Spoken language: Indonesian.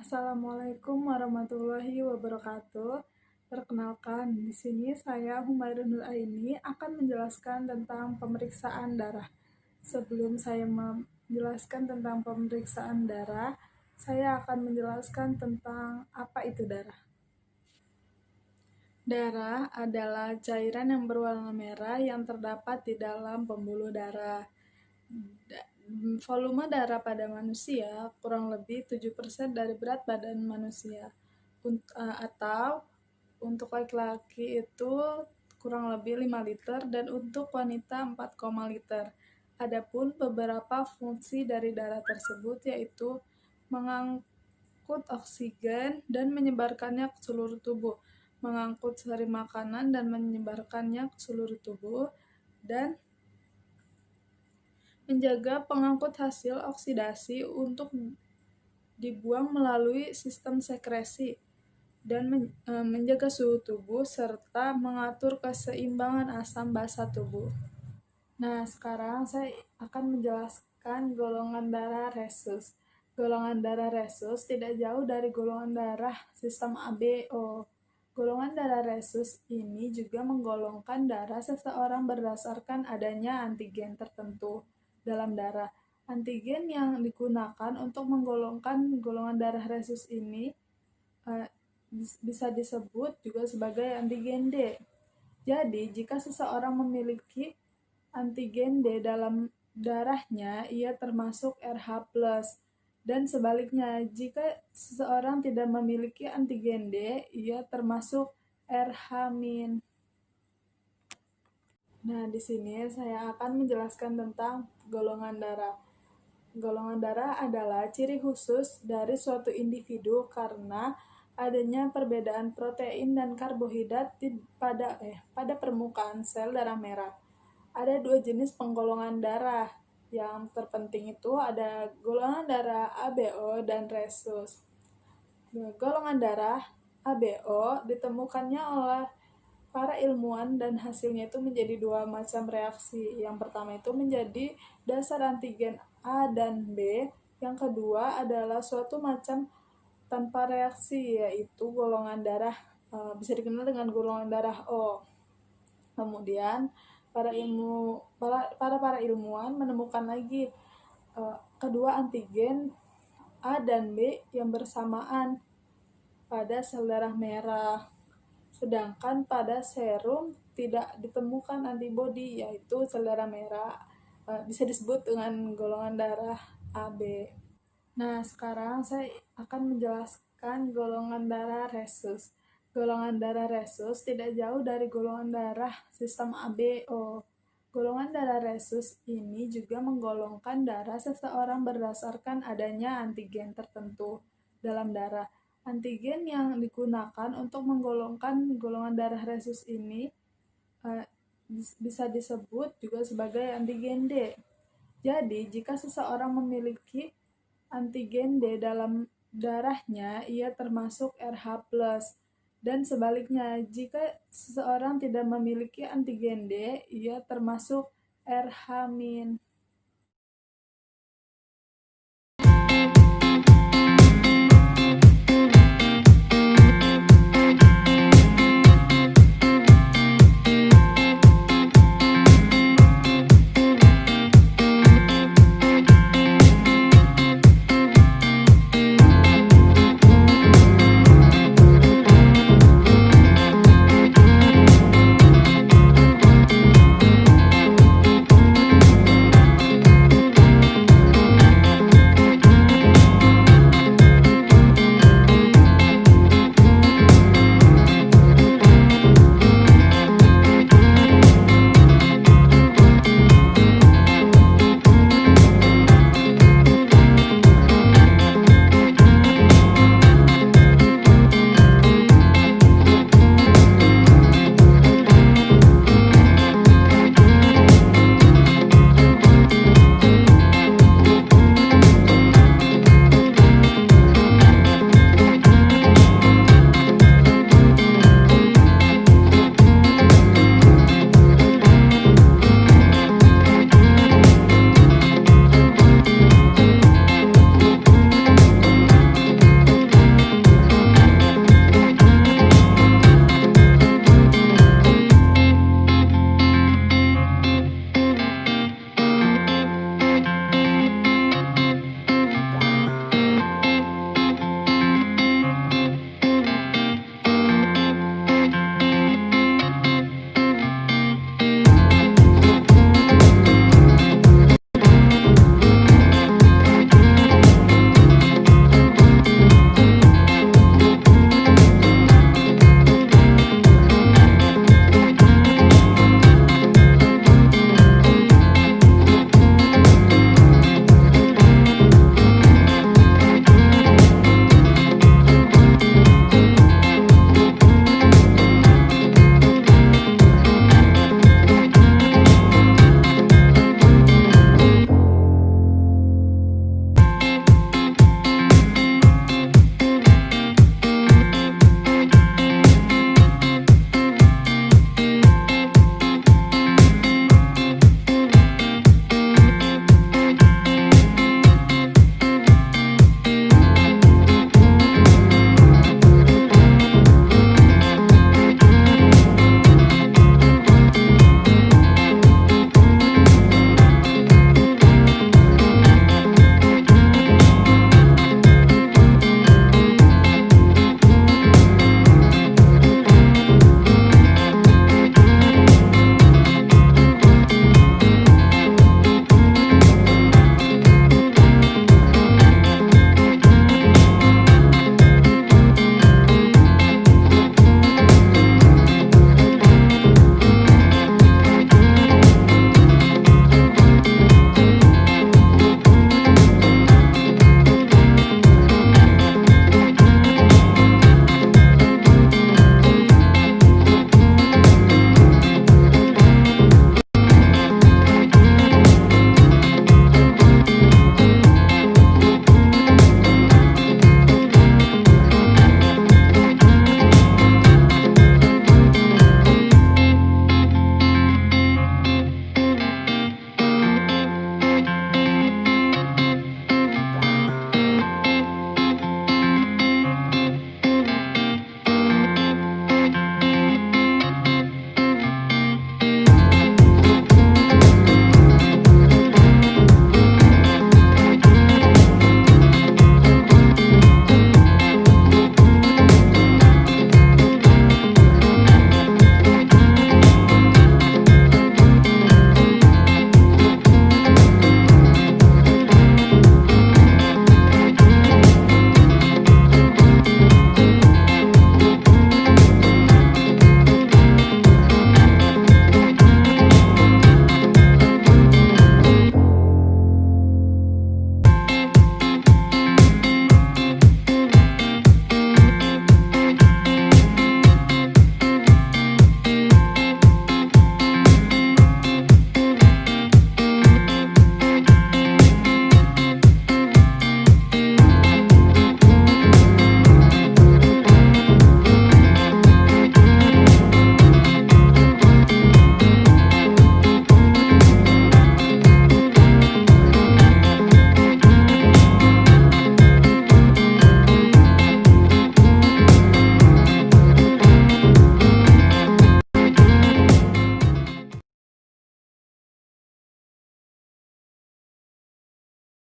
Assalamualaikum warahmatullahi wabarakatuh. Perkenalkan, di sini saya Humairun Nur Aini akan menjelaskan tentang pemeriksaan darah. Sebelum saya menjelaskan tentang pemeriksaan darah, saya akan menjelaskan tentang apa itu darah. Darah adalah cairan yang berwarna merah yang terdapat di dalam pembuluh darah. Volume darah pada manusia kurang lebih 7% dari berat badan manusia. Atau untuk laki-laki itu kurang lebih 5 liter dan untuk wanita 4, liter. Adapun beberapa fungsi dari darah tersebut yaitu mengangkut oksigen dan menyebarkannya ke seluruh tubuh, mengangkut sari makanan dan menyebarkannya ke seluruh tubuh, dan menjaga pengangkut hasil oksidasi untuk dibuang melalui sistem sekresi, dan menjaga suhu tubuh serta mengatur keseimbangan asam basa tubuh. Nah, sekarang saya akan menjelaskan golongan darah rhesus. Golongan darah rhesus tidak jauh dari golongan darah sistem ABO. Golongan darah rhesus ini juga menggolongkan darah seseorang berdasarkan adanya antigen tertentu dalam darah. Antigen yang digunakan untuk menggolongkan golongan darah rhesus ini bisa disebut juga sebagai antigen D. Jadi, jika seseorang memiliki antigen D dalam darahnya, ia termasuk Rh+. Dan sebaliknya, jika seseorang tidak memiliki antigen D, ia termasuk Rh-. Nah, di sini saya akan menjelaskan tentang golongan darah. Golongan darah adalah ciri khusus dari suatu individu karena adanya perbedaan protein dan karbohidrat pada permukaan sel darah merah. Ada 2 jenis penggolongan darah. Yang terpenting itu ada golongan darah ABO dan rhesus. Golongan darah ABO ditemukannya oleh para ilmuwan dan hasilnya itu menjadi 2 macam reaksi. Yang pertama itu menjadi dasar antigen A dan B. Yang kedua adalah suatu macam tanpa reaksi, yaitu golongan darah bisa dikenal dengan golongan darah O. Kemudian para ilmuwan menemukan lagi kedua antigen A dan B yang bersamaan pada sel darah merah. Sedangkan pada serum tidak ditemukan antibodi, yaitu sel darah merah bisa disebut dengan golongan darah AB. Nah, sekarang saya akan menjelaskan golongan darah rhesus. Golongan darah rhesus tidak jauh dari golongan darah sistem ABO. Golongan darah rhesus ini juga menggolongkan darah seseorang berdasarkan adanya antigen tertentu dalam darah. Antigen yang digunakan untuk menggolongkan golongan darah rhesus ini bisa disebut juga sebagai antigen D. Jadi, jika seseorang memiliki antigen D dalam darahnya, ia termasuk Rh+. Dan sebaliknya, jika seseorang tidak memiliki antigen D, ia termasuk Rh-.